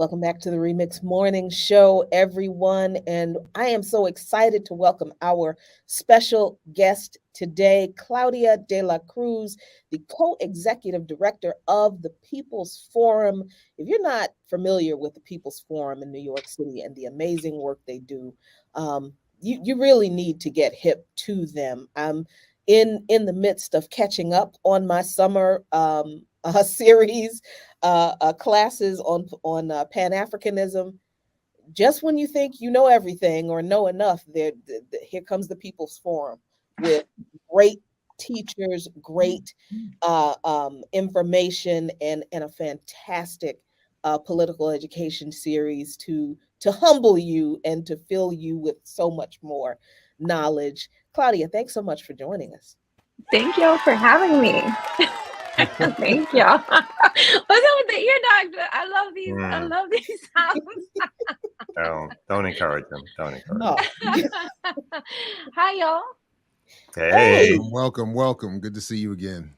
Welcome back to the Remix Morning Show, everyone. And I am so excited to welcome our special guest today, Claudia de la Cruz, the co-executive director of the People's Forum. If you're not familiar with the People's Forum in New York City and the amazing work they do, you really need to get hip to them. I'm in the midst of catching up on my summer series classes on Pan-Africanism. Just when you think you know everything or know enough, here comes the People's Forum with great teachers, great information, and a fantastic political education series to humble you and to fill you with so much more knowledge. Claudia, thanks so much for joining us. Thank y'all for having me. Thank y'all. What's up with the ear doctor? I love these sounds. Don't encourage them. Don't encourage them. Hi, y'all. Hey. Welcome. Good to see you again.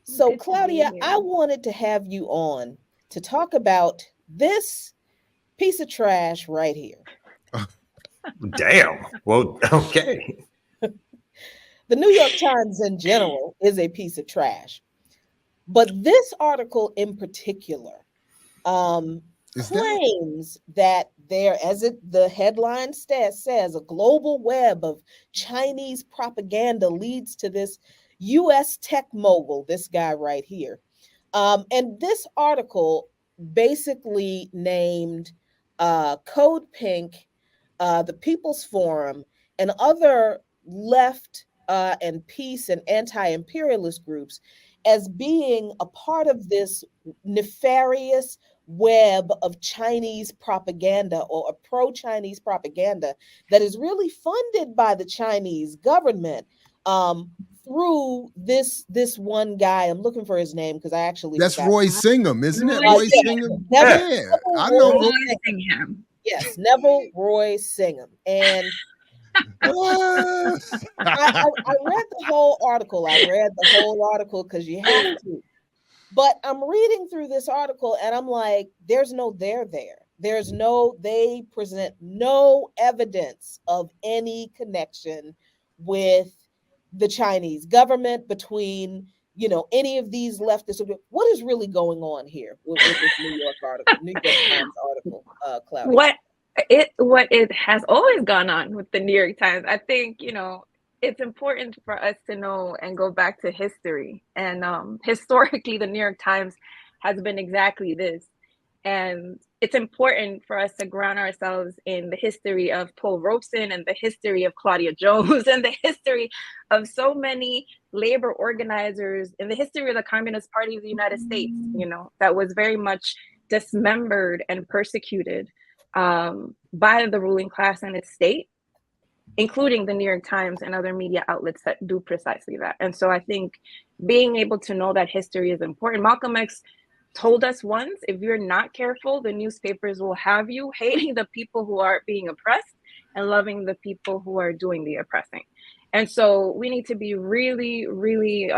So, Claudia, I wanted to have you on to talk about this piece of trash right here. Damn. Well, okay. The New York Times in general is a piece of trash. But this article in particular claims that there, as the headline says, a global web of Chinese propaganda leads to this U.S. tech mogul, this guy right here. And this article basically named Code Pink, the People's Forum, and other left and peace and anti-imperialist groups as being a part of this nefarious web of Chinese propaganda or a pro-Chinese propaganda that is really funded by the Chinese government through this one guy. I'm looking for his name because I actually that's Roy Singham, isn't it? Roy Singham. I know Roy Singham. Yes, Neville Roy Singham. And I read the whole article. Because you have to. But I'm reading through this article and I'm like, there's no there there. They present no evidence of any connection with the Chinese government, between, any of these leftists. What is really going on here with this New York Times article, Claudia? What it has always gone on with the New York Times. I think, it's important for us to know and go back to history. And historically, the New York Times has been exactly this. And it's important for us to ground ourselves in the history of Paul Robeson and the history of Claudia Jones and the history of so many labor organizers in the history of the Communist Party of the United States, that was very much dismembered and persecuted by the ruling class and its state, including the New York Times and other media outlets that do precisely that. And so I think being able to know that history is important. Malcolm X told us once, if you're not careful, the newspapers will have you hating the people who are being oppressed and loving the people who are doing the oppressing. And so we need to be really, really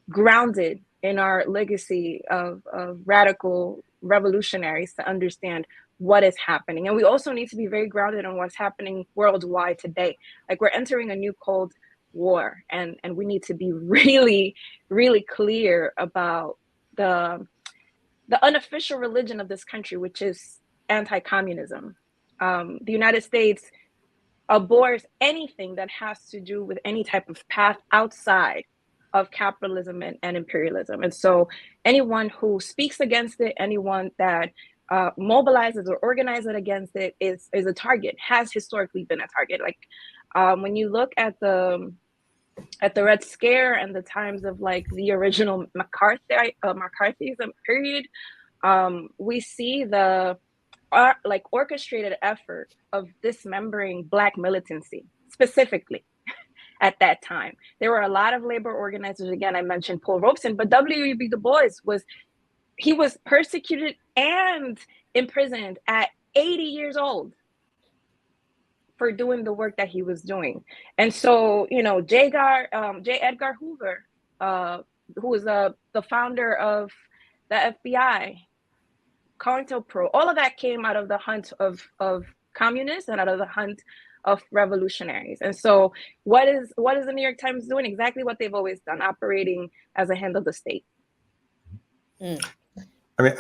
grounded in our legacy of radical revolutionaries to understand what is happening. And we also need to be very grounded on what's happening worldwide today. Like, we're entering a new Cold War, and we need to be really, really clear about the unofficial religion of this country, which is anti-communism. The United States abhors anything that has to do with any type of path outside of capitalism and imperialism. And so anyone who speaks against it, anyone that mobilizes or organizes against it is a target, has historically been a target. Like when you look at the Red Scare and the times of like the original McCarthyism period, we see the orchestrated effort of dismembering Black militancy specifically. At that time, there were a lot of labor organizers. Again, I mentioned Paul Robeson, but W.E.B. Du Bois was persecuted and imprisoned at 80 years old for doing the work that he was doing. And so, J. Edgar Hoover, who was the founder of the FBI, COINTELPRO, all of that came out of the hunt of communists and out of the hunt of revolutionaries. And so what is the New York Times doing? Exactly what they've always done, operating as a hand of the state. Mm. I mean,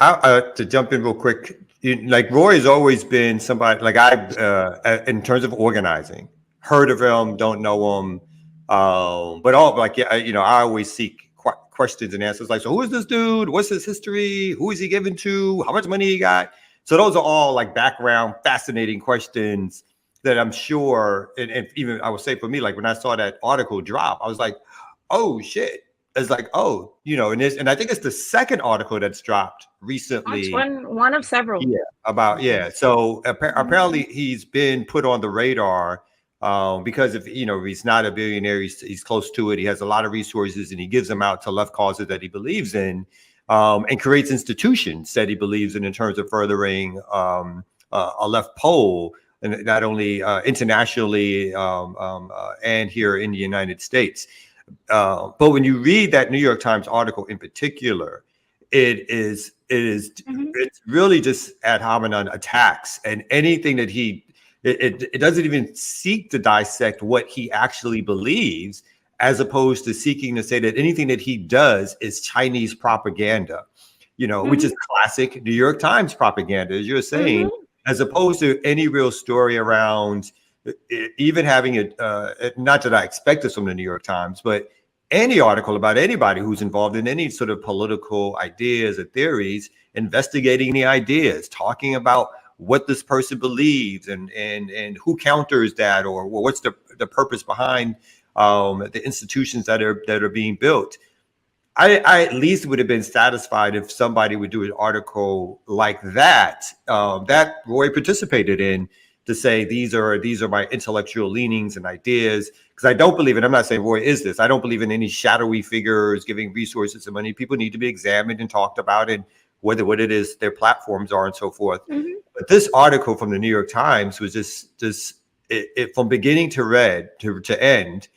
to jump in real quick, like Roy has always been somebody like in terms of organizing, heard of him, don't know him, but I always seek questions and answers like, so who is this dude? What's his history? Who is he given to? How much money he got? So those are all like background, fascinating questions that I'm sure, and even I would say for me, like when I saw that article drop, I was like, oh shit. It's like, oh, and I think it's the second article that's dropped recently. One of several. Yeah, about So apparently he's been put on the radar because if he's not a billionaire, he's close to it. He has a lot of resources, and he gives them out to left causes that he believes in, and creates institutions that he believes in terms of furthering a left pole, and not only internationally and here in the United States. But when you read that New York Times article in particular, it's really just ad hominem attacks, and anything that it doesn't even seek to dissect what he actually believes, as opposed to seeking to say that anything that he does is Chinese propaganda, which is classic New York Times propaganda, as you're saying, as opposed to any real story around even having it, not that I expect this from the New York Times, but any article about anybody who's involved in any sort of political ideas or theories, investigating the ideas, talking about what this person believes and who counters that, or what's the purpose behind the institutions that are being built. I at least would have been satisfied if somebody would do an article like that that Roy participated in, to say these are my intellectual leanings and ideas, because I don't believe, and I'm not saying Roy is this, I don't believe in any shadowy figures giving resources and money. People need to be examined and talked about, and what it is their platforms are and so forth. But this article from the New York Times was just it from beginning to end.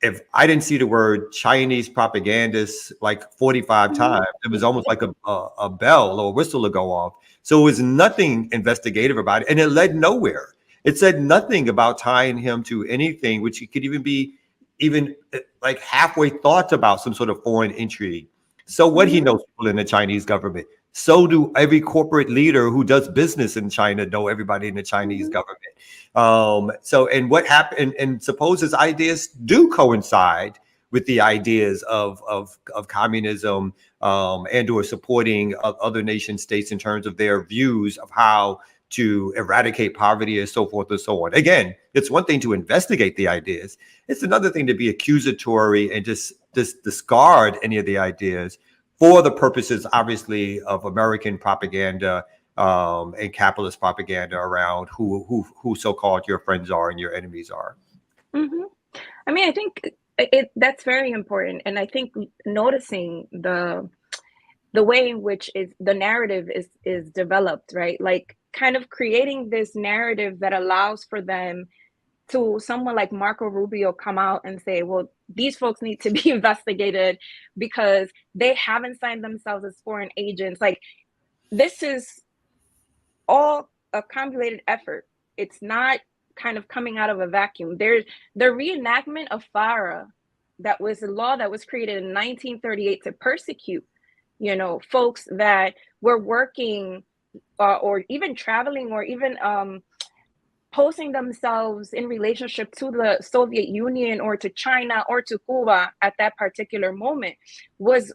If I didn't see the word Chinese propagandists like 45 times, it was almost like a bell or a whistle to go off. So it was nothing investigative about it, and it led nowhere. It said nothing about tying him to anything, which he could even be like halfway thoughts about some sort of foreign intrigue. So what, he knows people in the Chinese government. So do every corporate leader who does business in China know everybody in the Chinese government. And what happened? And suppose his ideas do coincide with the ideas of communism, and or supporting other nation states in terms of their views of how to eradicate poverty and so forth and so on. Again, it's one thing to investigate the ideas. It's another thing to be accusatory and just discard any of the ideas for the purposes, obviously, of American propaganda and capitalist propaganda around who so-called your friends are and your enemies are. I mean, I think that's very important, and I think noticing the way in which the narrative is developed, right? Like kind of creating this narrative that allows for them to, someone like Marco Rubio, come out and say, well, these folks need to be investigated because they haven't signed themselves as foreign agents. Like, this is all a cumulated effort. It's not kind of coming out of a vacuum. There's the reenactment of FARA, that was a law that was created in 1938 to persecute, folks that were working or even traveling or even posing themselves in relationship to the Soviet Union or to China or to Cuba at that particular moment was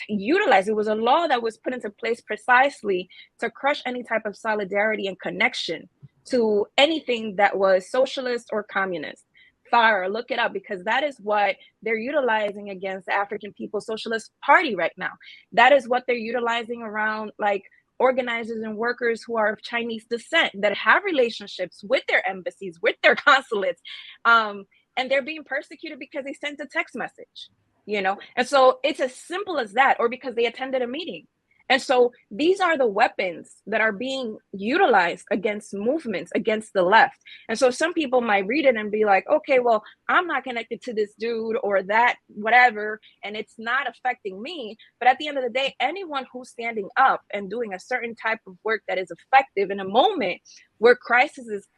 utilized. It was a law that was put into place precisely to crush any type of solidarity and connection to anything that was socialist or communist. FARA, look it up, because that is what they're utilizing against the African People's Socialist Party right now. That is what they're utilizing around, like, organizers and workers who are of Chinese descent that have relationships with their embassies, with their consulates, and they're being persecuted because they sent a text message, And so it's as simple as that, or because they attended a meeting. And so these are the weapons that are being utilized against movements, against the left. And so some people might read it and be like, okay, well, I'm not connected to this dude or that, whatever, and it's not affecting me. But at the end of the day, anyone who's standing up and doing a certain type of work that is effective in a moment where crisis is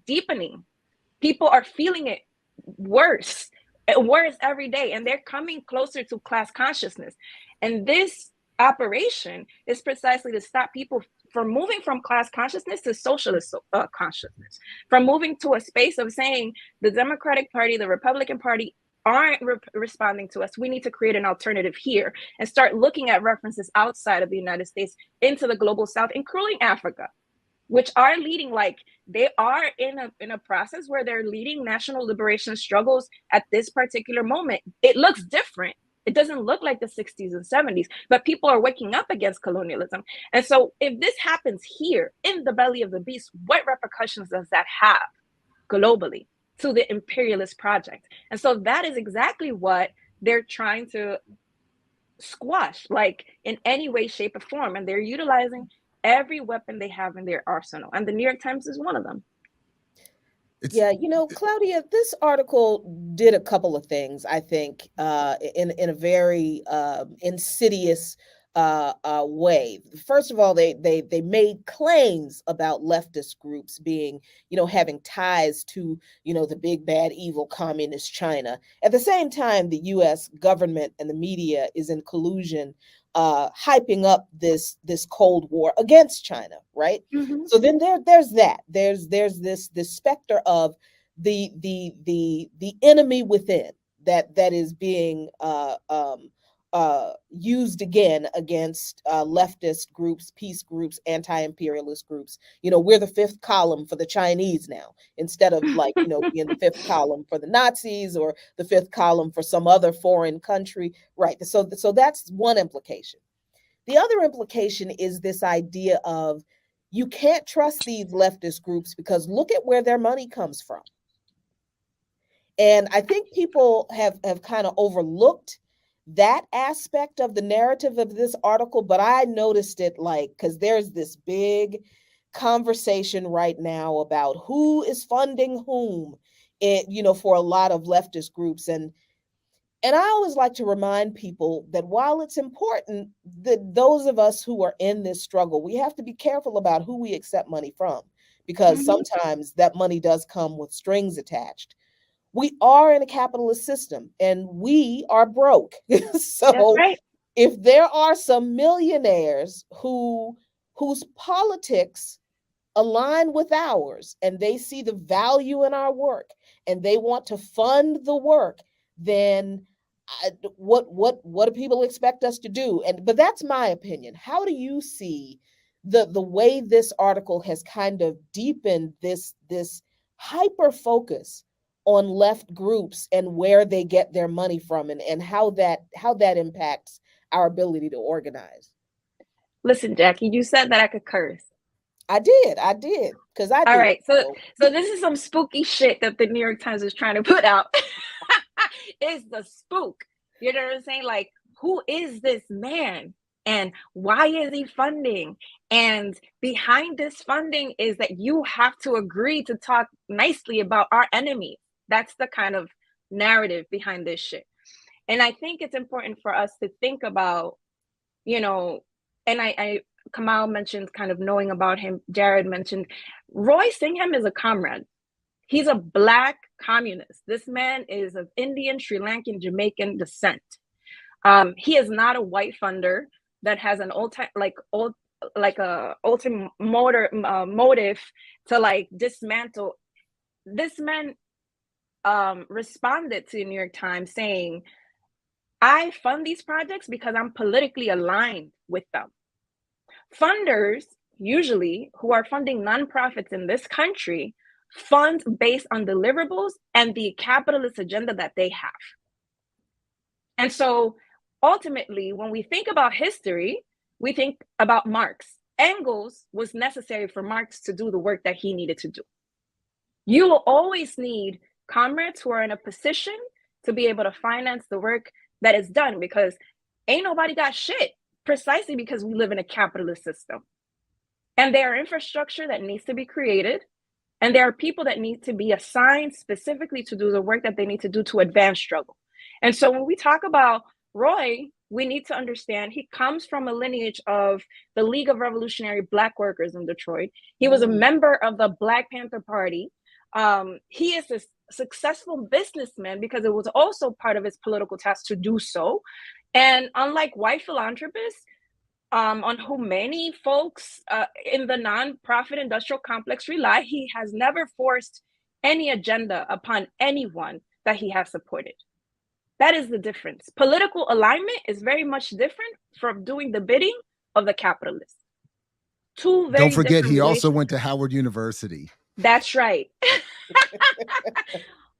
deepening, people are feeling it worse every day, and they're coming closer to class consciousness. And this operation is precisely to stop people from moving from class consciousness to socialist consciousness, from moving to a space of saying the Democratic Party, the Republican Party aren't responding to us. We need to create an alternative here and start looking at references outside of the United States into the global South, including Africa, which are leading, like they are in a process where they're leading national liberation struggles at this particular moment. It looks different. It doesn't look like the 60s and 70s, but people are waking up against colonialism. And so if this happens here in the belly of the beast, what repercussions does that have globally to the imperialist project? And so that is exactly what they're trying to squash, like in any way, shape, or form. And they're utilizing every weapon they have in their arsenal. And the New York Times is one of them. Yeah, Claudia, this article did a couple of things, I think, in a very insidious way. First of all, they made claims about leftist groups being, having ties to, the big bad evil communist China. At the same time, the U.S. government and the media is in collusion, hyping up this Cold War against China, right? Mm-hmm. So then there's that. There's this specter of the enemy within that is being used again against leftist groups, peace groups, anti-imperialist groups. We're the fifth column for the Chinese now, instead of being the fifth column for the Nazis or the fifth column for some other foreign country. Right. So that's one implication. The other implication is this idea of you can't trust these leftist groups because look at where their money comes from. And I think people have kind of overlooked that aspect of the narrative of this article, but I noticed it because there's this big conversation right now about who is funding whom, for a lot of leftist groups. And I always like to remind people that while it's important that those of us who are in this struggle, we have to be careful about who we accept money from, because sometimes that money does come with strings attached. We are in a capitalist system and we are broke. So right. If there are some millionaires whose politics align with ours and they see the value in our work and they want to fund the work, then what do people expect us to do? But that's my opinion. How do you see the way this article has kind of deepened this hyper focus on left groups and where they get their money from, and how that impacts our ability to organize? Listen, Jackie, you said that I could curse. I did, because I All do. right, so this is some spooky shit that the New York Times is trying to put out. It's the spook. You know what I'm saying? Like, who is this man? And why is he funding? And behind this funding is that you have to agree to talk nicely about our enemy. That's the kind of narrative behind this shit. And I think it's important for us to think about, and I Kamal mentioned kind of knowing about him. Jared mentioned Roy Singham is a comrade. He's a Black communist. This man is of Indian, Sri Lankan, Jamaican descent. He is not a white funder that has an ultimate motive to dismantle. This man responded to the New York Times saying, I fund these projects because I'm politically aligned with them. Funders, usually, who are funding nonprofits in this country, fund based on deliverables and the capitalist agenda that they have. And so ultimately, when we think about history, we think about Marx. Engels was necessary for Marx to do the work that he needed to do. You will always need comrades who are in a position to be able to finance the work that is done, because ain't nobody got shit. precisely because we live in a capitalist system. And there are infrastructure that needs to be created. And there are people that need to be assigned specifically to do the work that they need to do to advance struggle. And so when we talk about Roy, we need to understand he comes from a lineage of the League of Revolutionary Black Workers in Detroit. He was a member of the Black Panther Party. He is a successful businessman because it was also part of his political task to do so. And unlike white philanthropists, on whom many folks in the nonprofit industrial complex rely, he has never forced any agenda upon anyone that he has supported. That is the difference. Political alignment is very much different from doing the bidding of the capitalist. Don't forget, he also went to Howard University. That's right.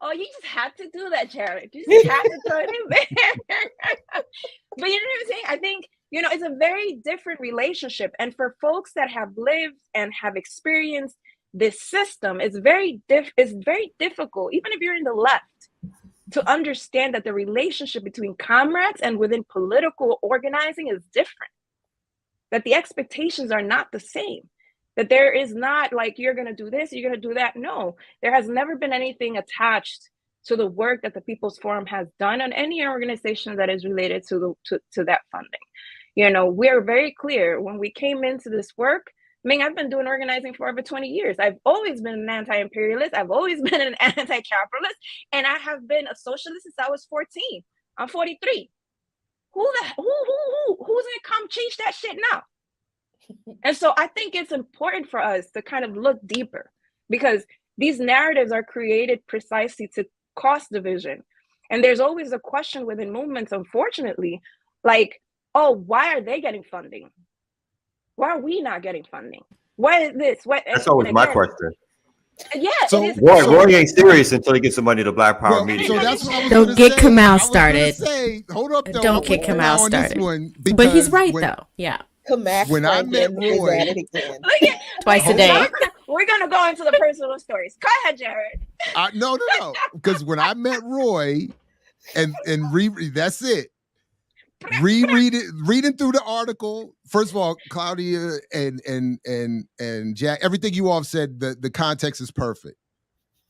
Oh, you just had to do that, Jared. You just had to throw it in there. But you know what I'm saying? I think, it's a very different relationship. And for folks that have lived and have experienced this system, it's very difficult, even if you're in the left, to understand that the relationship between comrades and within political organizing is different. That the expectations are not the same. That there is not like, you're going to do this, you're going to do that. No, there has never been anything attached to the work that the People's Forum has done on any organization that is related to that funding. We're very clear when we came into this work. I've been doing organizing for over 20 years. I've always been an anti-imperialist. I've always been an anti-capitalist. And I have been a socialist since I was 14. I'm 43. Who's gonna come change that shit now? And so I think it's important for us to kind of look deeper, because these narratives are created precisely to cause division. And there's always a question within movements, unfortunately, like, oh, why are they getting funding? Why are we not getting funding? Why is this? That's always my question. Yeah. So, Roy ain't serious until he gets some money to Black Power Media. So that's what I was Don't get Kamal started. Hold up, though. Don't get Kamal started. But he's right, though. Yeah. When I met Roy, twice a day. We're gonna go into the personal stories. Go ahead, Jared. No. Because when I met Roy, and that's it. Reading through the article. First of all, Claudia and Jack, everything you all have said, the context is perfect.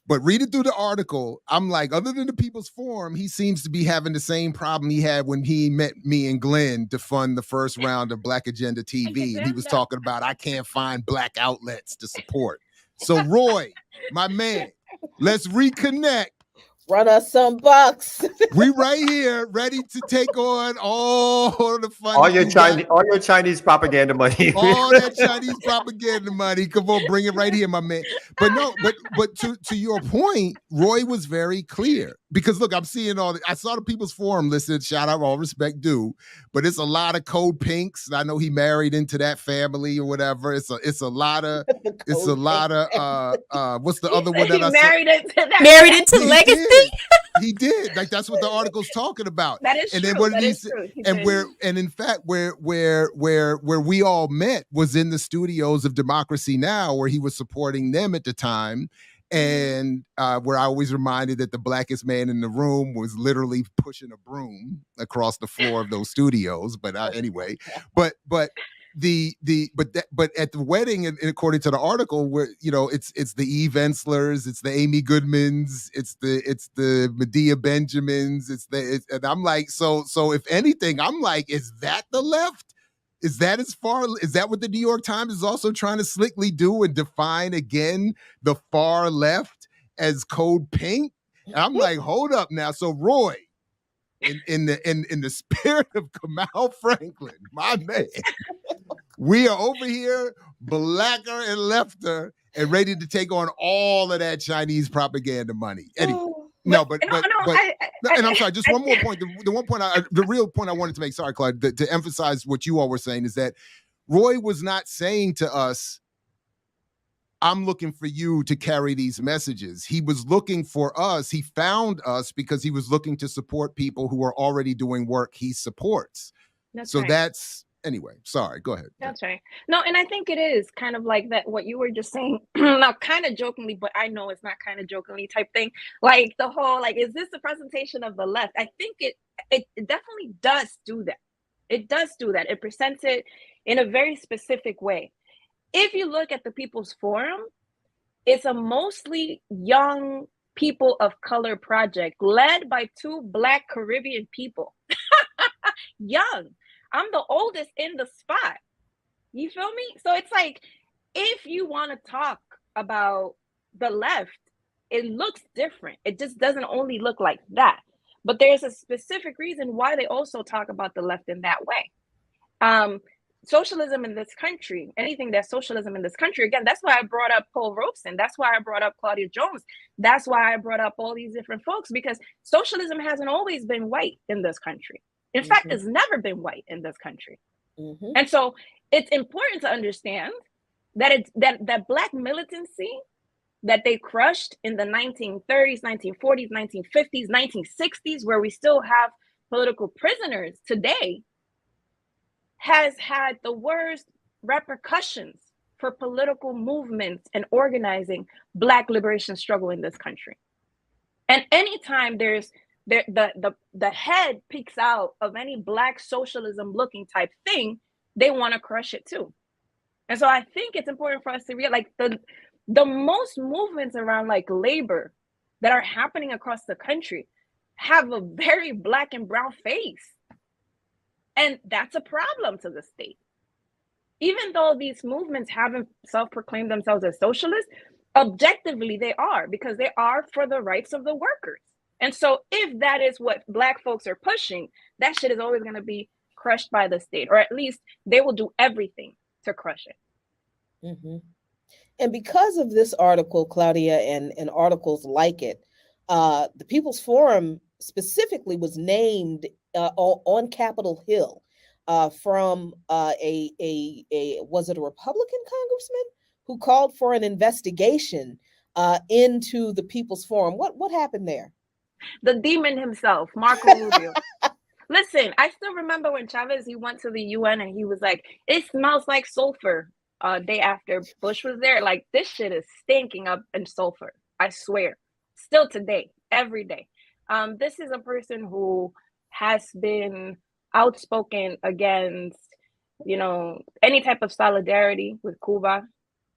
But reading through the article, I'm like, other than the People's Forum, he seems to be having the same problem he had when he met me and Glenn to fund the first round of Black Agenda TV. And he was talking about, I can't find Black outlets to support. So Roy, my man, let's reconnect. Run us some bucks. We right here, ready to take on all the fun. All your Chinese propaganda money. All that Chinese propaganda money. Come on, bring it right here, my man. But no, but to your point, Roy was very clear. Because look, I'm seeing I saw the People's Forum listed, shout out, all respect due, but it's a lot of code pinks. I know he married into that family or whatever. It's a lot of what's the other one that I saw? Married into legacy. He did. Like, that's what the article's talking about. That is and true. Then what that he is said, true. and in fact, where we all met was in the studios of Democracy Now!, where he was supporting them at the time. And where I always reminded that the blackest man in the room was literally pushing a broom across the floor of those studios. But anyway, but at the wedding, and according to the article, where it's the Eve Enslers, it's the Amy Goodmans, it's the Medea Benjamins, and I'm like, so if anything, I'm like, is that the left? Is that what the New York Times is also trying to slickly do and define again the far left as code pink? And I'm like, hold up now. So Roy, in the spirit of Kamal Franklin, my man, we are over here, blacker and lefter, and ready to take on all of that Chinese propaganda money. Anyway. And I'm sorry, just one more point. The real point I wanted to make, sorry, Claude, to emphasize what you all were saying is that Roy was not saying to us, I'm looking for you to carry these messages. He was looking for us. He found us because he was looking to support people who are already doing work he supports. Anyway, sorry, go ahead. That's right. No, and I think it is kind of like that, what you were just saying, not kind of jokingly, but I know it's not kind of jokingly type thing. Like the whole, like, is this the presentation of the left? I think it definitely does do that. It does do that. It presents it in a very specific way. If you look at the People's Forum, it's a mostly young people of color project led by 2 Black Caribbean people. Young. I'm the oldest in the spot. You feel me? So it's like, if you want to talk about the left, it looks different. It just doesn't only look like that. But there's a specific reason why they also talk about the left in that way. Socialism in this country, anything that's socialism in this country, again, that's why I brought up Paul Robeson. That's why I brought up Claudia Jones. That's why I brought up all these different folks, because socialism hasn't always been white in this country. In fact, it's never been white in this country. And so it's important to understand that that Black militancy that they crushed in the 1930s, 1940s, 1950s, 1960s, where we still have political prisoners today, has had the worst repercussions for political movements and organizing Black liberation struggle in this country. And anytime there's the head peeks out of any Black socialism looking type thing, they want to crush it too. And so I think it's important for us to realize, like, the most movements around like labor that are happening across the country have a very Black and brown face. And that's a problem to the state. Even though these movements haven't self-proclaimed themselves as socialists, objectively they are, because they are for the rights of the workers. And so if that is what Black folks are pushing, that shit is always going to be crushed by the state, or at least they will do everything to crush it. And because of this article, Claudia, and articles like it, the People's Forum specifically was named on Capitol Hill from was it a Republican congressman who called for an investigation into the People's Forum? What happened there? The demon himself, Marco Rubio. Listen, I still remember when Chavez, he went to the UN and he was like, it smells like sulfur. Day after Bush was there, like, this shit is stinking up in sulfur. I swear, still today, every day. This is a person who has been outspoken against, any type of solidarity with Cuba,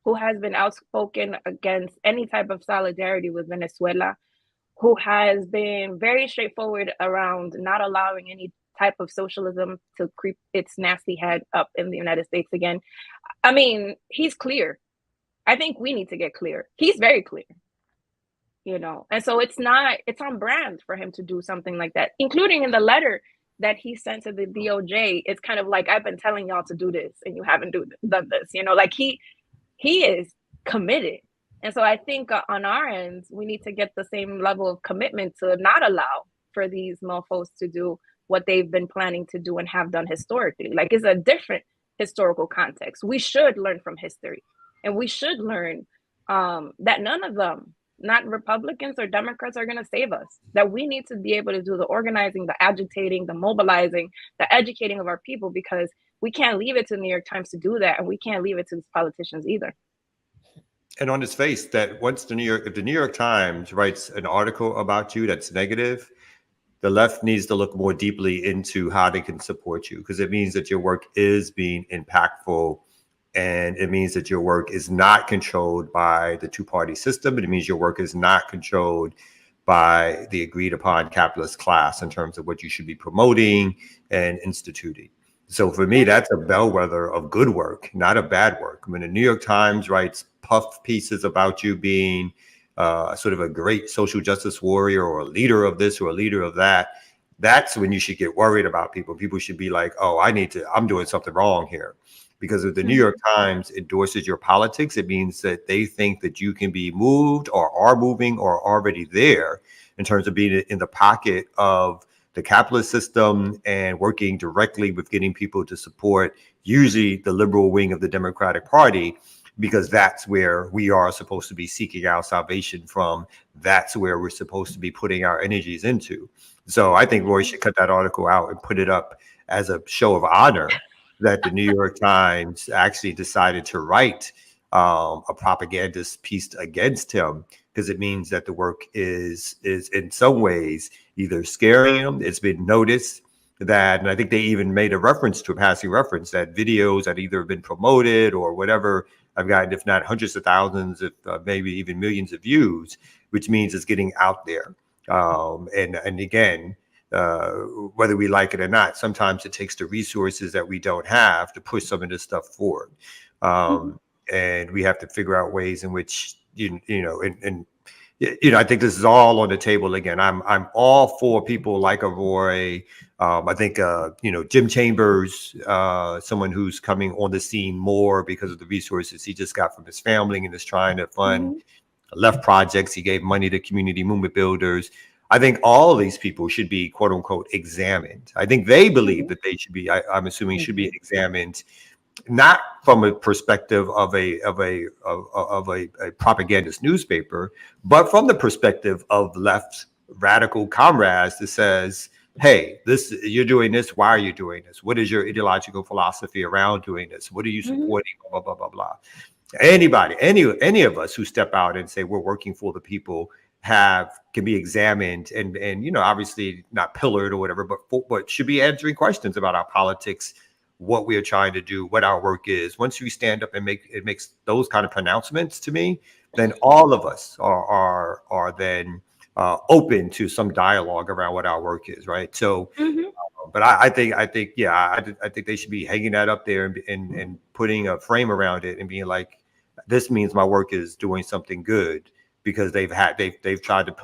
who has been outspoken against any type of solidarity with Venezuela, who has been very straightforward around not allowing any type of socialism to creep its nasty head up in the United States again. I mean, he's clear. I think we need to get clear. He's very clear, and so it's on brand for him to do something like that, including in the letter that he sent to the DOJ. It's kind of like, I've been telling y'all to do this and you haven't done this, like he is committed. And so I think on our ends, we need to get the same level of commitment to not allow for these mofos to do what they've been planning to do and have done historically. Like, it's a different historical context. We should learn from history, and we should learn that none of them, not Republicans or Democrats, are going to save us. That we need to be able to do the organizing, the agitating, the mobilizing, the educating of our people, because we can't leave it to the New York Times to do that, and we can't leave it to these politicians either. And on its face, that if the New York Times writes an article about you that's negative, the left needs to look more deeply into how they can support you, because it means that your work is being impactful, and it means that your work is not controlled by the two-party system. It means your work is not controlled by the agreed upon capitalist class in terms of what you should be promoting and instituting. So for me, that's a bellwether of good work, not a bad work. When the New York Times writes puff pieces about you being sort of a great social justice warrior or a leader of this or a leader of that, that's when you should get worried about people. People should be like, oh, I'm doing something wrong here. Because if the New York Times endorses your politics, it means that they think that you can be moved or are moving or already there in terms of being in the pocket of the capitalist system and working directly with getting people to support usually the liberal wing of the Democratic Party, because that's where we are supposed to be seeking our salvation from. That's where we're supposed to be putting our energies into. So I think Roy should cut that article out and put it up as a show of honor that the New York Times actually decided to write a propagandist piece against him, because it means that the work is in some ways either scaring him, it's been noticed, that, and I think they even made a reference to a passing reference that videos that either have been promoted or whatever have gotten, if not hundreds of thousands, if maybe even millions of views, which means it's getting out there. And again, whether we like it or not, sometimes it takes the resources that we don't have to push some of this stuff forward. And we have to figure out ways in which, I think this is all on the table again. I'm all for people like a Roy. I think Jim Chambers, someone who's coming on the scene more because of the resources he just got from his family and is trying to fund left projects. He gave money to community movement builders. I think all of these people should be, quote unquote, examined. I think they believe that they should be, I'm assuming, should be examined, not from a perspective of a propagandist newspaper, but from the perspective of left radical comrades that says, hey, you're doing this. Why are you doing this? What is your ideological philosophy around doing this? What are you supporting? Blah, blah, blah, blah. Anybody, any of us who step out and say we're working for the people can be examined and obviously not pillared or whatever, but should be answering questions about our politics, what we are trying to do, what our work is. Once you stand up and makes those kind of pronouncements to me, then all of us are then open to some dialogue around what our work is, right? So, but I think they should be hanging that up there and putting a frame around it and being like, this means my work is doing something good, because they've tried to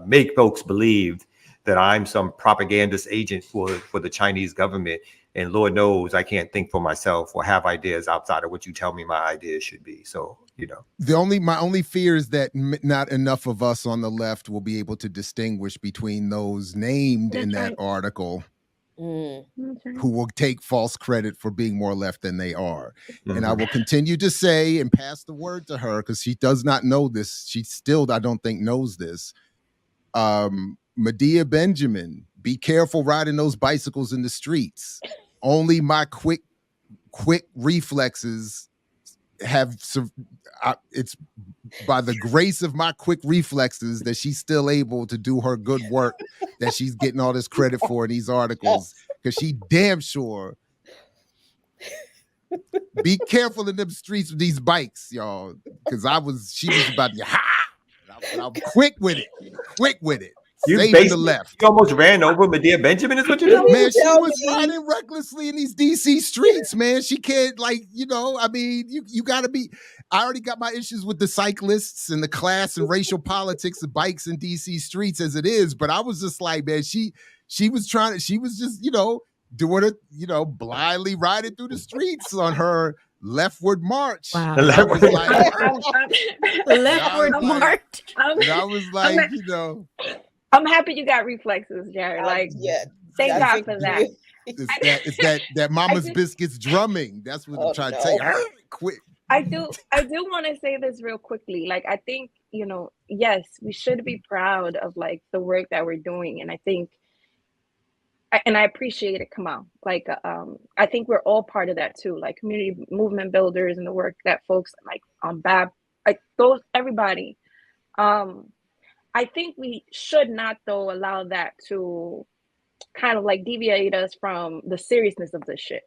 make folks believe that I'm some propagandist agent for the Chinese government. And Lord knows I can't think for myself or have ideas outside of what you tell me my ideas should be. So, my only fear is that not enough of us on the left will be able to distinguish between those named in that article who will take false credit for being more left than they are. And I will continue to say and pass the word to her, because she does not know this. She still, I don't think, knows this. Medea Benjamin, be careful riding those bicycles in the streets. Only my quick reflexes it's by the grace of my quick reflexes that she's still able to do her good work that she's getting all this credit for in these articles, because she damn sure be careful in them streets with these bikes, y'all, because she was about to I'm quick with it. You almost ran over Medea Benjamin, is what you're doing? Man, she was riding recklessly in these DC streets, man. She can't, you gotta be. I already got my issues with the cyclists and the class and racial politics of bikes in DC streets as it is, but I was just like, man, she was just, doing it, blindly riding through the streets on her leftward march. Wow. Leftward march. I was like, I'm happy you got reflexes, Jared. Thank God for that. It's that Mama's Biscuits drumming. That's what I'm trying to tell you. Quit. I do want to say this real quickly. I think, yes, we should be proud of the work that we're doing. And I think, and I appreciate it, Kamal. I think we're all part of that too. Community movement builders and the work that folks on BAB, everybody. I think we should not, though, allow that to kind of deviate us from the seriousness of this shit.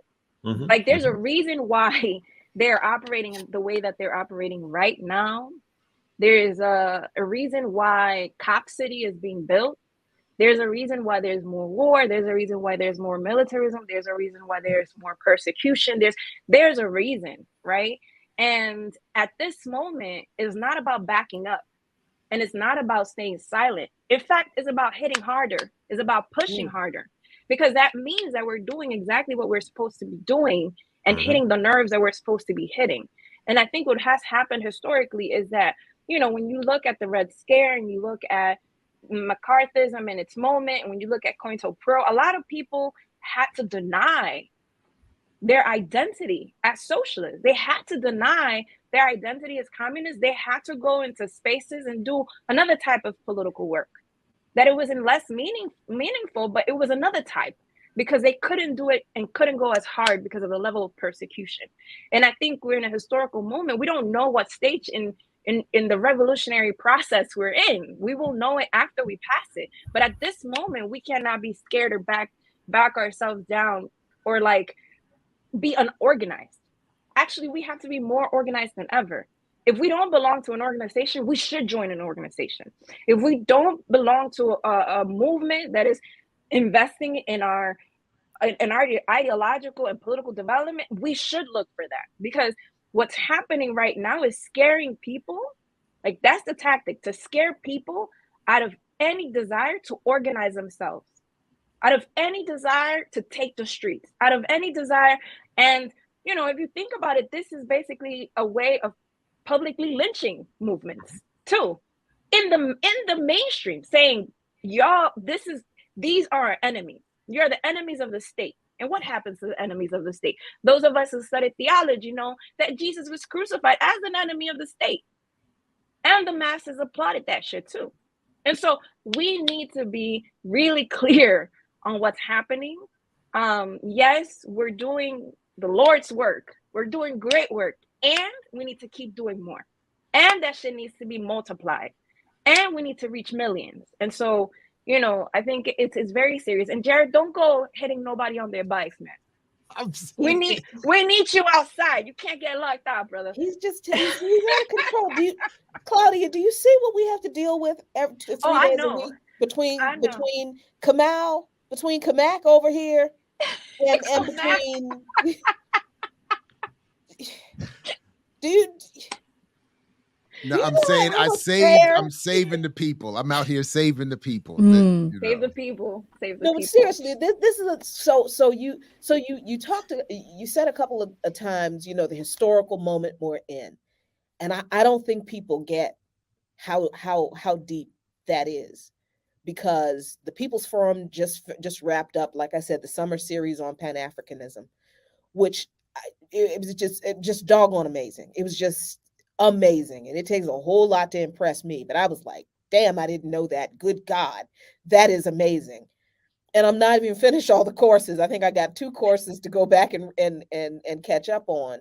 There's a reason why they're operating the way that they're operating right now. There is a reason why Cop City is being built. There's a reason why there's more war. There's a reason why there's more militarism. There's a reason why there's more persecution. There's a reason, right? And at this moment, it's not about backing up. And it's not about staying silent. In fact, it's about hitting harder. It's about pushing harder. Because that means that we're doing exactly what we're supposed to be doing and hitting the nerves that we're supposed to be hitting. And I think what has happened historically is that, when you look at the Red Scare and you look at McCarthyism in its moment, and when you look at COINTELPRO, a lot of people had to deny their identity as socialists. They had to deny their identity as communists. They had to go into spaces and do another type of political work. That it wasn't less meaningful, but it was another type, because they couldn't do it and couldn't go as hard because of the level of persecution. And I think we're in a historical moment. We don't know what stage in in the revolutionary process we're in. We will know it after we pass it. But at this moment, we cannot be scared or back ourselves down or like be unorganized. Actually, we have to be more organized than ever. If we don't belong to an organization, we should join an organization. If we don't belong to a movement that is investing in our ideological and political development, we should look for that, because what's happening right now is scaring people. Like, that's the tactic, to scare people out of any desire to organize themselves, out of any desire to take the streets, out of any desire. And, you know, if you think about it, this is basically a way of publicly lynching movements too, in the mainstream, saying, y'all, these are our enemies. You're the enemies of the state. And what happens to the enemies of the state? Those of us who studied theology know that Jesus was crucified as an enemy of the state. And the masses applauded that shit too. And so we need to be really clear on what's happening. Yes, we're doing the Lord's work. We're doing great work. And we need to keep doing more. And that shit needs to be multiplied. And we need to reach millions. And so, you know, I think it's very serious. And Jared, don't go hitting nobody on their bikes, man. We need you outside. You can't get locked out, brother. He's out of control. Claudia, do you see what we have to deal with every 3 days a week between Kamak over here and between dude. No, I'm saying I'm saving the people. I'm out here saving the people. Save the people. Save the people. But seriously, this is you talked you said a couple of times, you know, the historical moment we're in. And I don't think people get how deep that is, because the People's Forum just wrapped up, like I said, the summer series on Pan-Africanism, which it was just doggone amazing. It was just amazing. And it takes a whole lot to impress me. But I was like, damn, I didn't know that. Good God, that is amazing. And I'm not even finished all the courses. I think I got 2 courses to go back and catch up on.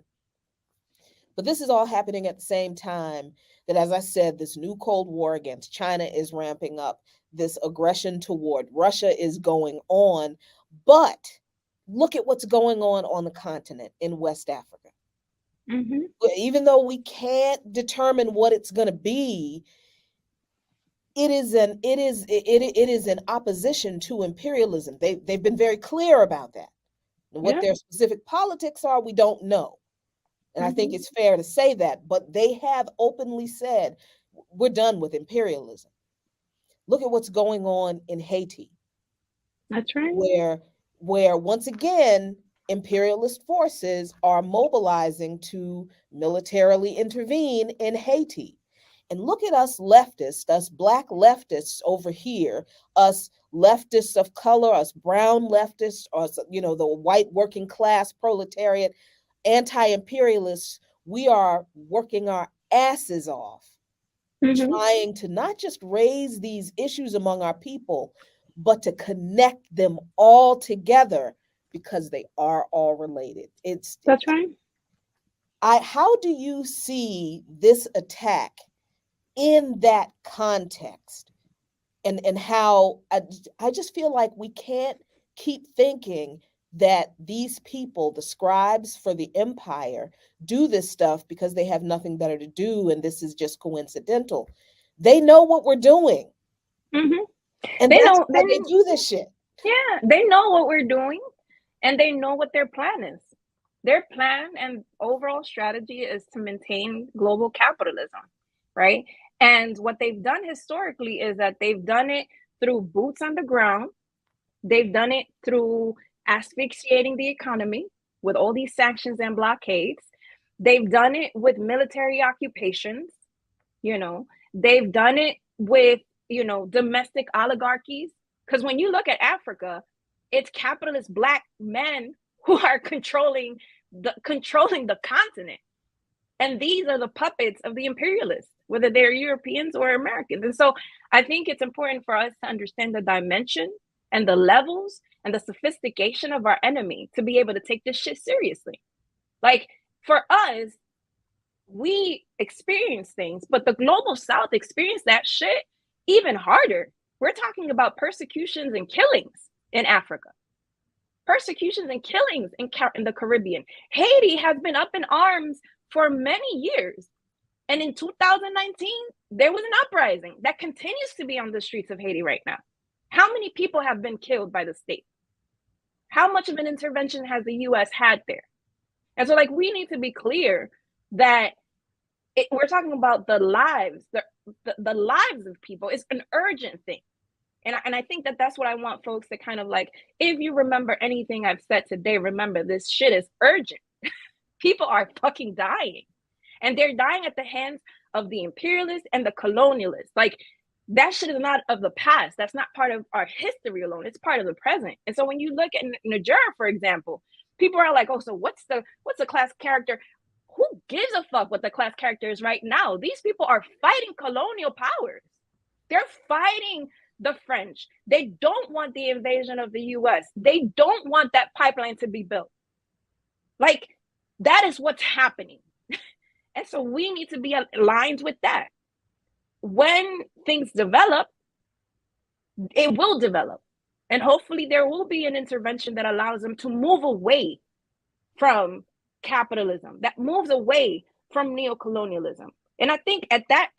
But this is all happening at the same time that, as I said, this new Cold War against China is ramping up. This aggression toward Russia is going on. But look at what's going on the continent in West Africa. Mm-hmm. Even though we can't determine what it's going to be, it is in opposition to imperialism. They've been very clear about that. And what their specific politics are, we don't know. And I think it's fair to say that, but they have openly said, we're done with imperialism. Look at what's going on in Haiti. That's right. Where once again, imperialist forces are mobilizing to militarily intervene in Haiti. And look at us leftists, us Black leftists over here, us leftists of color, us brown leftists, or, you know, the white working class proletariat, anti-imperialists. We are working our asses off, trying to not just raise these issues among our people, but to connect them all together, because they are all related. That's right. How do you see this attack in that context? And how I just feel like we can't keep thinking that these people, the scribes for the empire, do this stuff because they have nothing better to do and this is just coincidental. They know what we're doing. Mm-hmm. And they do this shit. Yeah, they know what we're doing, and they know what their plan is. Their plan and overall strategy is to maintain global capitalism, right? And what they've done historically is that they've done it through boots on the ground. They've done it through asphyxiating the economy with all these sanctions and blockades. They've done it with military occupations. You know, they've done it with, you know, domestic oligarchies. Because when you look at Africa, it's capitalist Black men who are controlling the continent. And these are the puppets of the imperialists, whether they're Europeans or Americans. And so I think it's important for us to understand the dimension and the levels and the sophistication of our enemy to be able to take this shit seriously. Like, for us, we experience things, but the global South experienced that shit even harder. We're talking about persecutions and killings in Africa, persecutions and killings in the Caribbean. Haiti has been up in arms for many years. And in 2019, there was an uprising that continues to be on the streets of Haiti right now. How many people have been killed by the state? How much of an intervention has the US had there? And so, like, we need to be clear that we're talking about the lives, the lives of people. It's an urgent thing. And I think that that's what I want folks to kind of like, if you remember anything I've said today, remember this shit is urgent. People are fucking dying. And they're dying at the hands of the imperialists and the colonialists. Like, that shit is not of the past. That's not part of our history alone. It's part of the present. And so when you look at Niger, for example, people are like, oh, so what's the class character? Who gives a fuck what the class character is right now? These people are fighting colonial powers. They're fighting the French. They don't want the invasion of the US. They don't want that pipeline to be built. Like, that is what's happening. And so we need to be aligned with that. When things develop, it will develop. And hopefully there will be an intervention that allows them to move away from capitalism, that moves away from neocolonialism. And I think at that,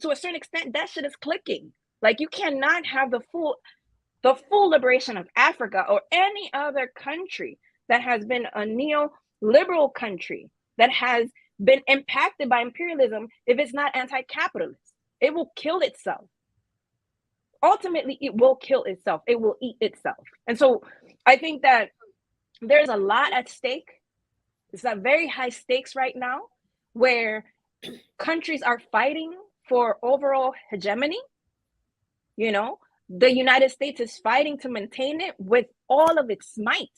to a certain extent, that shit is clicking. Like, you cannot have the full liberation of Africa or any other country that has been a neoliberal country that has been impacted by imperialism if it's not anti-capitalist. It will kill itself. Ultimately, it will kill itself. It will eat itself. And so I think that there's a lot at stake. It's at very high stakes right now, where countries are fighting for overall hegemony. You know, the United States is fighting to maintain it with all of its might,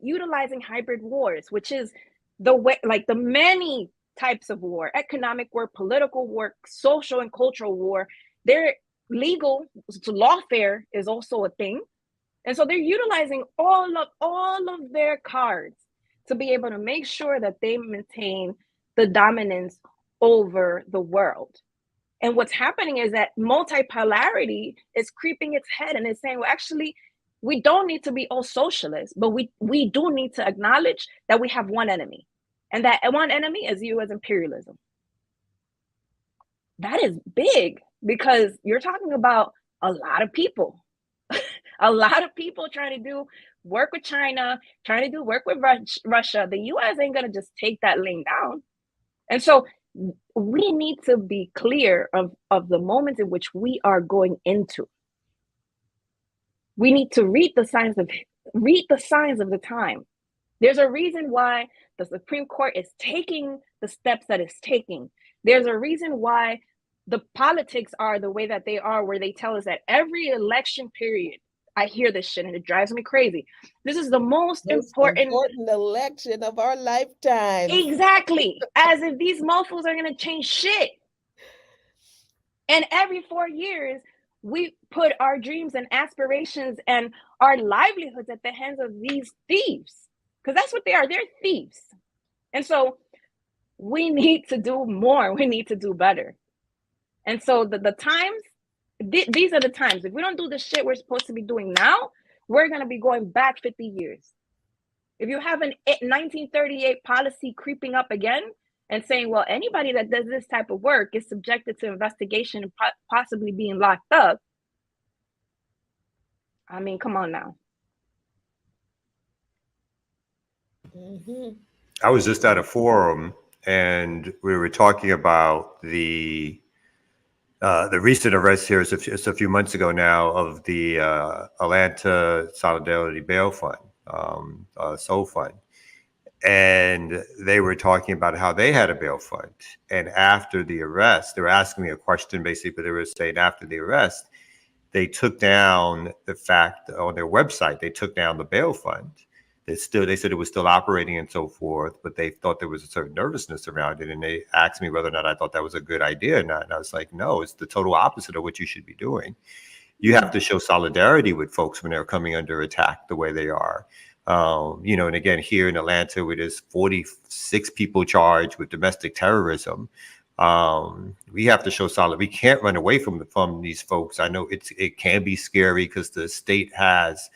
utilizing hybrid wars, which is the way, like, the many types of war: economic war, political war, social and cultural war. They're legal, so lawfare is also a thing. And so they're utilizing all of their cards to be able to make sure that they maintain the dominance over the world. And what's happening is that multipolarity is creeping its head and it's saying, well, actually, we don't need to be all socialists, but we do need to acknowledge that we have one enemy. And that one enemy is U.S. imperialism. That is big, because you're talking about a lot of people. A lot of people trying to do work with China, trying to do work with Russia. The U.S. ain't going to just take that lane down. And so we need to be clear of the moments in which we are going into. We need to read the signs of the time. There's a reason why the Supreme Court is taking the steps that it's taking. There's a reason why the politics are the way that they are, where they tell us that every election period, I hear this shit and it drives me crazy. This is the most important election of our lifetime. Exactly. As if these mofos are going to change shit. And every 4 years, we put our dreams and aspirations and our livelihoods at the hands of these thieves. Because that's what they are. They're thieves. And so we need to do more. We need to do better. And so the times, these are the times. If we don't do the shit we're supposed to be doing now, we're going to be going back 50 years. If you have an 1938 policy creeping up again and saying, well, anybody that does this type of work is subjected to investigation and possibly being locked up. I mean, come on now. Mm-hmm. I was just at a forum and we were talking about the recent arrest here just a few months ago now of the Atlanta Solidarity Bail Fund, SOL Fund. And they were talking about how they had a bail fund. And after the arrest, they were asking me a question, basically, they were saying after the arrest, they took down the fact on their website, they took down the bail fund. They said it was still operating and so forth, but they thought there was a certain nervousness around it. And they asked me whether or not I thought that was a good idea or not. And I was like, no, it's the total opposite of what you should be doing. You have to show solidarity with folks when they're coming under attack the way they are. And again, here in Atlanta, where there's 46 people charged with domestic terrorism, we have to show solid. We can't run away from these folks. I know it can be scary because the state has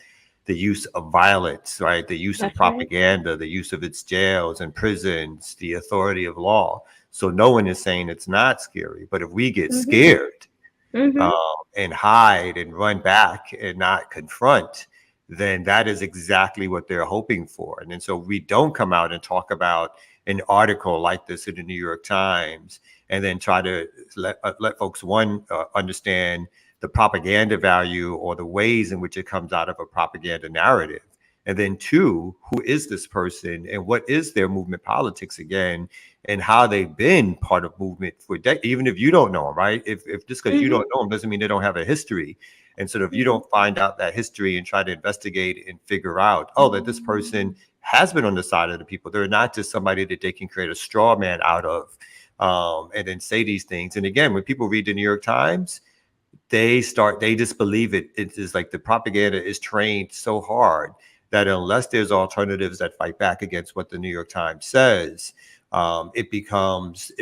the use of violence, right? The use of propaganda, the use of its jails and prisons, the authority of law. So no one is saying it's not scary. But if we get scared and hide and run back and not confront, then that is exactly what they're hoping for. And then so we don't come out and talk about an article like this in the New York Times and then try to let folks, one, understand the propaganda value or the ways in which it comes out of a propaganda narrative. And then two, who is this person and what is their movement politics again, and how they've been part of movement for decades, even if you don't know them, right? If just because you don't know them doesn't mean they don't have a history. And sort of you don't find out that history and try to investigate and figure out, oh, that this person has been on the side of the people. They're not just somebody that they can create a straw man out of and then say these things. And again, when people read the New York Times, they just believe it. It is like the propaganda is trained so hard that unless there's alternatives that fight back against what the New York Times says, it becomes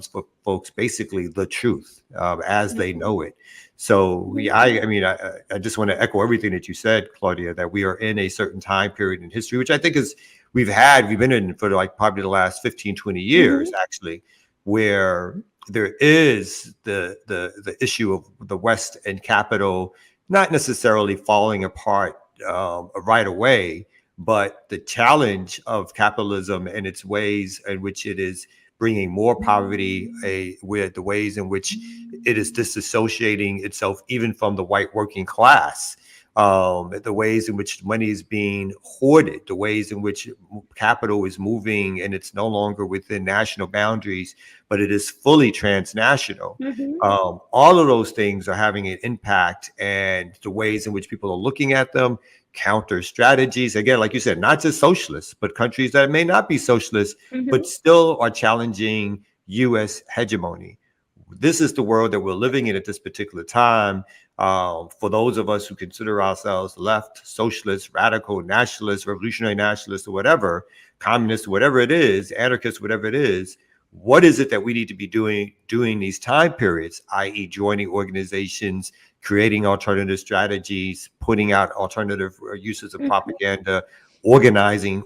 for folks basically the truth as they know it. So I just want to echo everything that you said, Claudia, that we are in a certain time period in history, which I think is we've been in for like probably the last 15, 20 years, actually, where there is the issue of the West and capital not necessarily falling apart right away, but the challenge of capitalism and its ways in which it is bringing more poverty, with the ways in which it is disassociating itself even from the white working class, the ways in which money is being hoarded, the ways in which capital is moving and it's no longer within national boundaries, but it is fully transnational. All of those things are having an impact, and the ways in which people are looking at them, counter strategies, again, like you said, not just socialists, but countries that may not be socialist, but still are challenging U.S. hegemony. This is the world that we're living in at this particular time. For those of us who consider ourselves left, socialist, radical, nationalist, revolutionary nationalist, or whatever, communist, whatever it is, anarchist, whatever it is, what is it that we need to be doing these time periods, i.e. joining organizations, creating alternative strategies, putting out alternative uses of propaganda, organizing.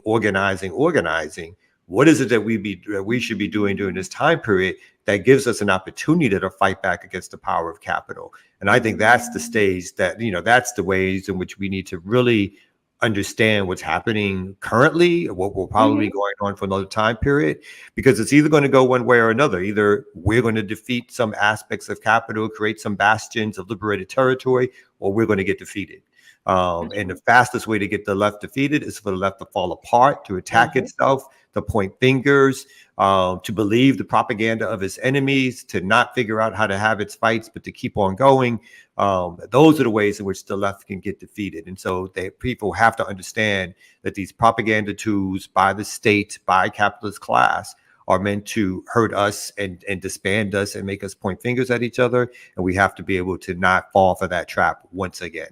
What is it that we should be doing during this time period that gives us an opportunity to fight back against the power of capital? And I think that's the stage that, that's the ways in which we need to really understand what's happening currently, what will probably be going on for another time period, because it's either going to go one way or another. Either we're going to defeat some aspects of capital, create some bastions of liberated territory, or we're going to get defeated. And the fastest way to get the left defeated is for the left to fall apart, to attack itself, to point fingers, to believe the propaganda of its enemies, to not figure out how to have its fights, but to keep on going. Those are the ways in which the left can get defeated. And so people have to understand that these propaganda tools by the state, by capitalist class, are meant to hurt us and disband us and make us point fingers at each other. And we have to be able to not fall for that trap once again.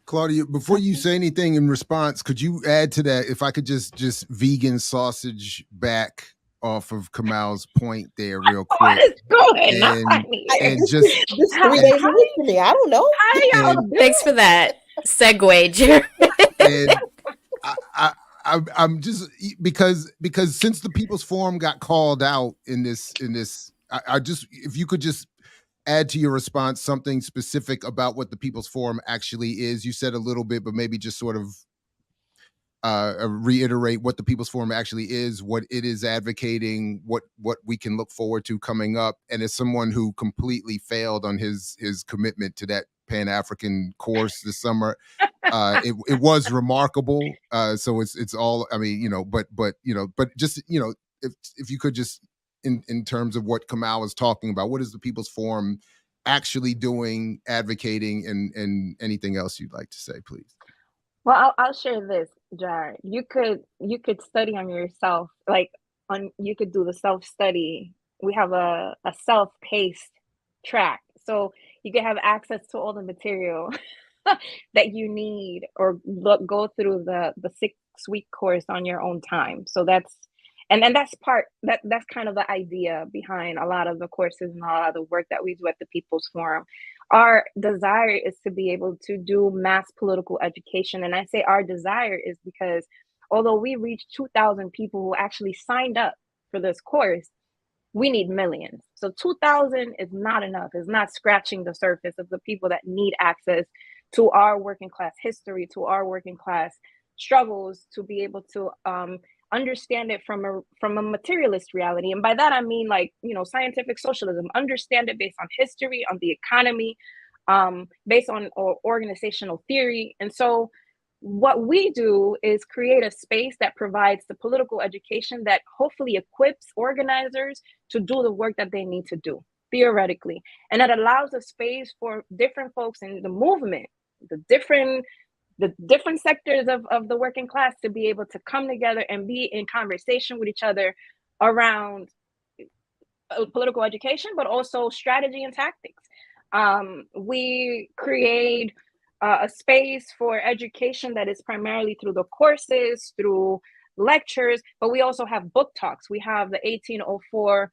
Claudia, before you say anything in response, could you add to that, if I could just vegan sausage back off of Kamal's point there real quick? What is going on and just this 3 days a week for me. I don't know. Thanks for that segue, Jerry. And I'm just because since the People's Forum got called out in this, I just, if you could just add to your response something specific about what the People's Forum actually is. You said a little bit, but maybe just sort of reiterate what the People's Forum actually is, what it is advocating, what we can look forward to coming up. And as someone who completely failed on his commitment to that Pan-African course this summer, it was remarkable. So it's all, I mean, but just, if you could just, in terms of what Kamal is talking about, what is the People's Forum actually doing, advocating, and anything else you'd like to say, please? Well, I'll share this, Jar. You could study on yourself, you could do the self-study. We have a self-paced track, so you can have access to all the material that you need, or go through the 6-week course on your own time. So that's that's kind of the idea behind a lot of the courses and a lot of the work that we do at the People's Forum. Our desire is to be able to do mass political education. And I say our desire is because although we reached 2,000 people who actually signed up for this course, we need millions. So 2,000 is not enough. It's not scratching the surface of the people that need access to our working class history, to our working class struggles, to be able to understand it from a materialist reality. And by that, I mean, like, you know, scientific socialism, understand it based on history, on the economy, based on organizational theory. And so what we do is create a space that provides the political education that hopefully equips organizers to do the work that they need to do, theoretically. And that allows a space for different folks in the movement, the different sectors of the working class to be able to come together and be in conversation with each other around political education, but also strategy and tactics. We create a space for education that is primarily through the courses, through lectures, but we also have book talks. We have the 1804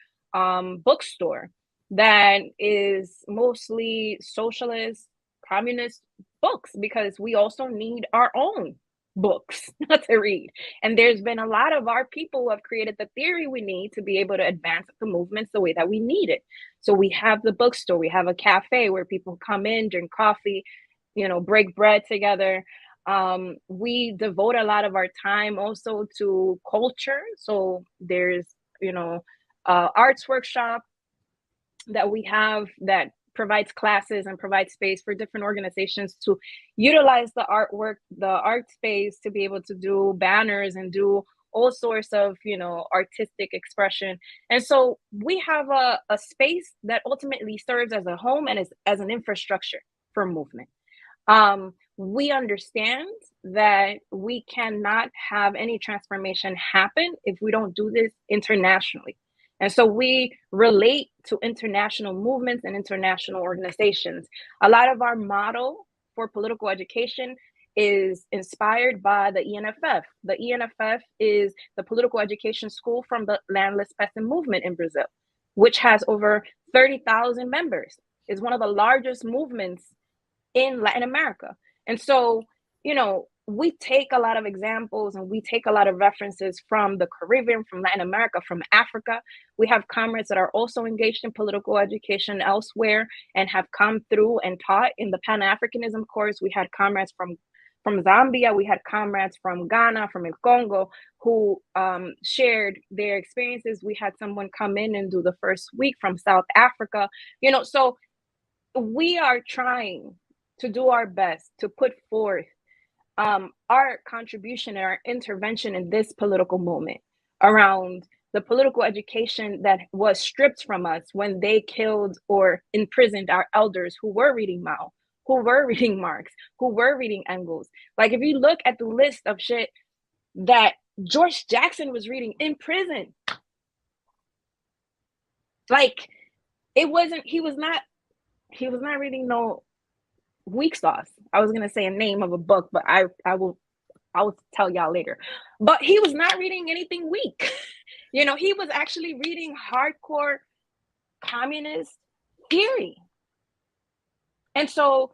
bookstore that is mostly socialist, communist books, because we also need our own books to read. And there's been a lot of our people who have created the theory we need to be able to advance the movements the way that we need it. So we have the bookstore, we have a cafe where people come in, drink coffee, you know, break bread together. We devote a lot of our time also to culture. So there's, you know, arts workshop that we have that provides classes and provides space for different organizations to utilize the artwork, the art space, to be able to do banners and do all sorts of, you know, artistic expression. And so we have a space that ultimately serves as a home and as an infrastructure for movement. We understand that we cannot have any transformation happen if we don't do this internationally. And so we relate to international movements and international organizations. A lot of our model for political education is inspired by the ENFF. The ENFF is the political education school from the landless peasant movement in Brazil, which has over 30,000 members. It's one of the largest movements in Latin America. And so, you know, we take a lot of examples and we take a lot of references from the Caribbean, from Latin America, from Africa. We have comrades that are also engaged in political education elsewhere and have come through and taught in the Pan-Africanism course. We had comrades from Zambia. We had comrades from Ghana, from El Congo, who shared their experiences. We had someone come in and do the first week from South Africa. You know, so we are trying to do our best to put forth our contribution and our intervention in this political moment around the political education that was stripped from us when they killed or imprisoned our elders who were reading Mao, who were reading Marx, who were reading Engels. Like, if you look at the list of shit that George Jackson was reading in prison, like, he was not reading no weak sauce. I was gonna say a name of a book, but I will tell y'all later. But he was not reading anything weak. You know, he was actually reading hardcore communist theory. And so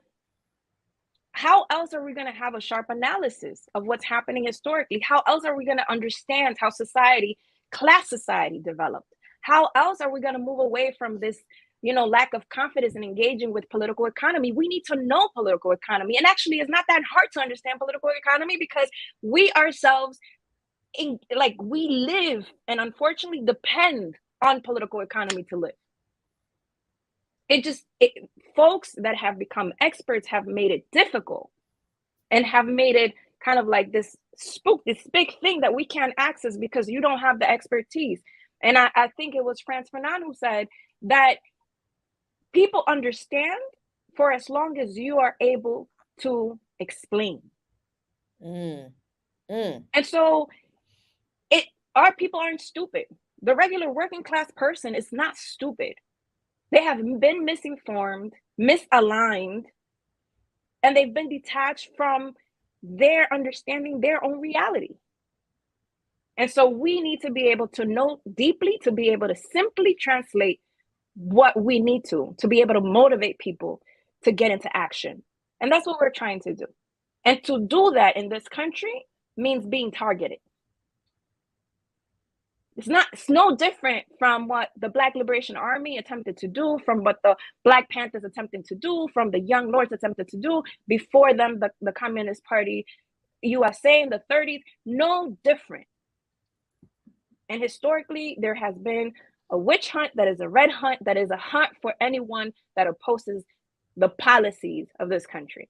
how else are we going to have a sharp analysis of what's happening historically? How else are we going to understand how class society developed? How else are we going to move away from this, you know, lack of confidence in engaging with political economy? We need to know political economy. And actually, it's not that hard to understand political economy, because we ourselves, we live and unfortunately depend on political economy to live. Folks that have become experts have made it difficult and have made it kind of like this big thing that we can't access because you don't have the expertise. And I think it was Frantz Fanon who said that people understand for as long as you are able to explain. And so our people aren't stupid. The regular working class person is not stupid. They have been misinformed, misaligned, and they've been detached from their understanding their own reality. And so we need to be able to know deeply, to be able to simply translate what we need to be able to motivate people to get into action. And that's what we're trying to do. And to do that in this country means being targeted. It's no different from what the Black Liberation Army attempted to do, from what the Black Panthers attempted to do, from the Young Lords attempted to do, before them, the Communist Party USA in the 30s, no different. And historically, there has been a witch hunt that is a red hunt, that is a hunt for anyone that opposes the policies of this country.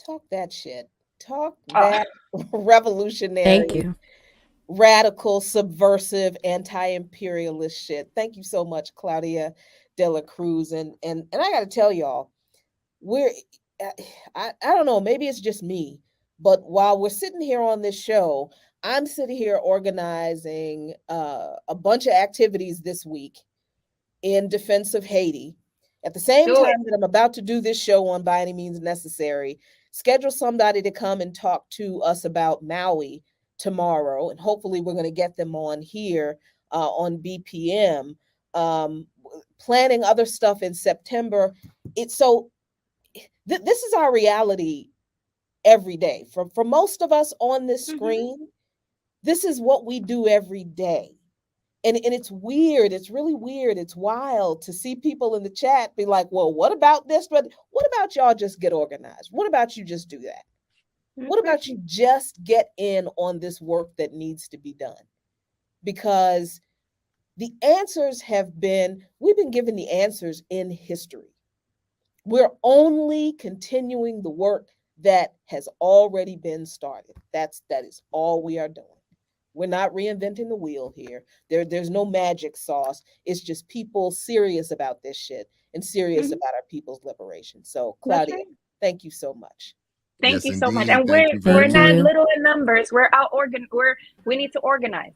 Talk that shit. Talk that revolutionary, Thank you. radical, subversive, anti-imperialist shit. Thank you so much, Claudia de la Cruz. And I got to tell y'all, I don't know, maybe it's just me, but while we're sitting here on this show, I'm sitting here organizing a bunch of activities this week in defense of Haiti. At the same time that I'm about to do this show on By Any Means Necessary, schedule somebody to come and talk to us about Maui tomorrow. And hopefully we're going to get them on here on BPM, planning other stuff in September. This is our reality every day. For most of us on this screen, this is what we do every day. And it's weird. It's really weird. It's wild to see people in the chat be like, well, what about this? But what about y'all just get organized? What about you just do that? What about you just get in on this work that needs to be done? Because the answers we've been given the answers in history. We're only continuing the work that has already been started. That is all we are doing. We're not reinventing the wheel here. There's no magic sauce. It's just people serious about this shit and serious about our people's liberation. So, Claudia, thank you so much. Thank you so much. And we're not little in numbers. We need to organize.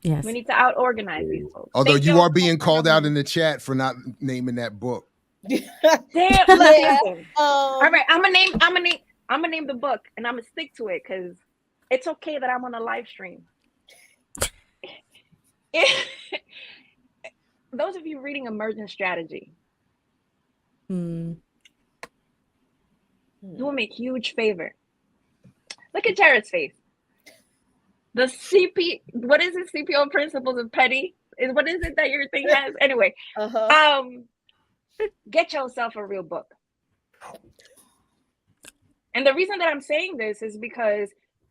Yes. We need to out-organize these folks. Although you are being called out in the chat for not naming that book. Damn. Listen. All right, I'm gonna name the book, and I'm gonna stick to it because it's okay that I'm on a live stream. Those of you reading Emergent Strategy, you will make huge favor. Look at Jared's face. The what is it? CPO principles of petty what is it that your thing has? Anyway, get yourself a real book. And the reason that I'm saying this is because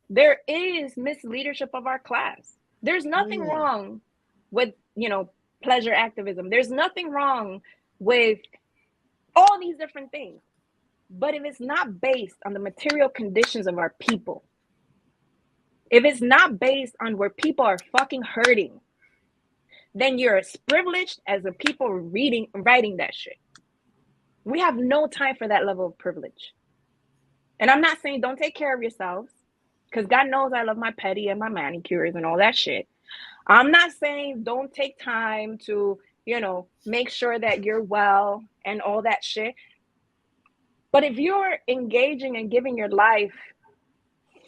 there is misleadership of our class. There's nothing wrong with, pleasure activism. There's nothing wrong with all these different things. But if it's not based on the material conditions of our people, if it's not based on where people are fucking hurting, then you're as privileged as the people writing that shit. We have no time for that level of privilege. And I'm not saying don't take care of yourselves, because God knows I love my pedi and my manicures and all that shit. I'm not saying don't take time to, make sure that you're well and all that shit. But if you're engaging and giving your life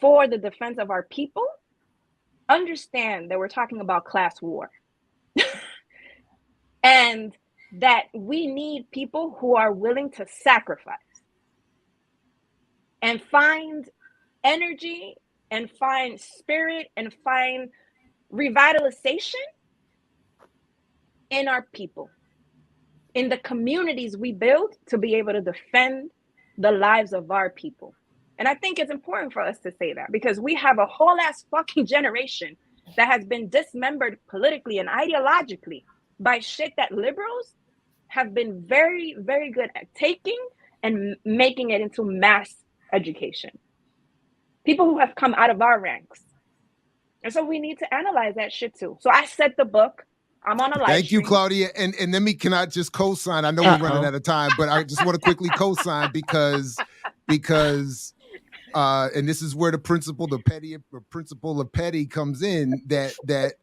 for the defense of our people, understand that we're talking about class war. And that we need people who are willing to sacrifice and find energy and find spirit and find revitalization in our people, in the communities we build to be able to defend the lives of our people. And I think it's important for us to say that because we have a whole ass fucking generation that has been dismembered politically and ideologically by shit that liberals have been very, very good at taking and making it into mass education. People who have come out of our ranks. And so we need to analyze that shit too. So I set the book. I'm on a live Thank you, stream. Claudia. And then can I just co-sign? I know we're running out of time, but I just want to quickly co-sign because and this is where the principle of petty comes in, that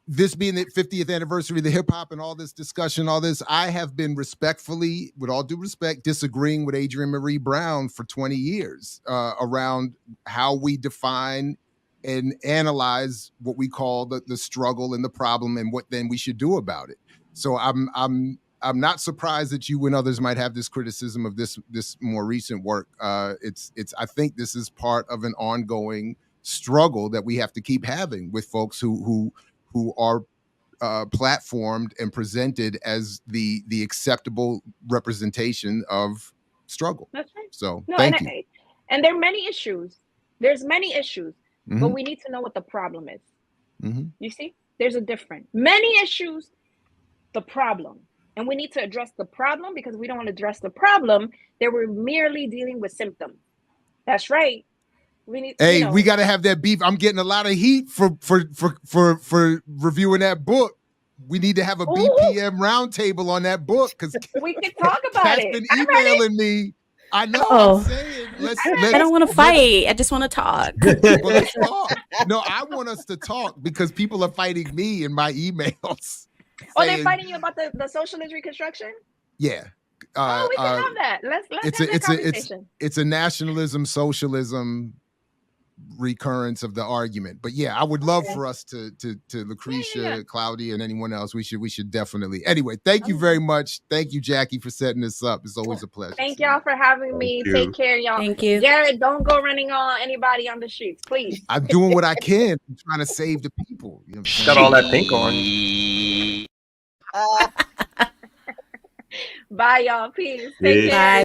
this being the 50th anniversary of the hip hop and all this discussion, all this, I have been respectfully, with all due respect, disagreeing with Adrienne Marie Brown for 20 years around how we define and analyze what we call the struggle and the problem and what then we should do about it. So I'm not surprised that you and others might have this criticism of this more recent work. I think this is part of an ongoing struggle that we have to keep having with folks who are platformed and presented as the acceptable representation of struggle. That's right. So No, thank you. And there are many issues. There's many issues, but we need to know what the problem is. You see, there's a difference. Many issues, the problem. And we need to address the problem, because we don't want to address the problem, then we're merely dealing with symptoms. That's right. We need, we got to have that beef. I'm getting a lot of heat for reviewing that book. We need to have a BPM roundtable on that book, because we can talk about Kat's it. been emailing me. I know. Oh. I'm saying, I don't want to fight. I just want to talk. Well, let's talk. No, I want us to talk because people are fighting me in my emails. Oh, they're fighting you about the socialist reconstruction? Yeah. We can have that. Let's have that conversation. It's a nationalism, socialism recurrence of the argument. But yeah, I would love for us to Lucretia, Claudia, and anyone else. We should definitely. Anyway, thank you very much. Thank you, Jackie, for setting this up. It's always a pleasure. Thank y'all for having me. Take care, y'all. Thank you. Jared, don't go running on anybody on the streets, please. I'm doing what I can. I'm trying to save the people. You know, Got all that pink on. Bye, y'all. Peace. Take care. Bye.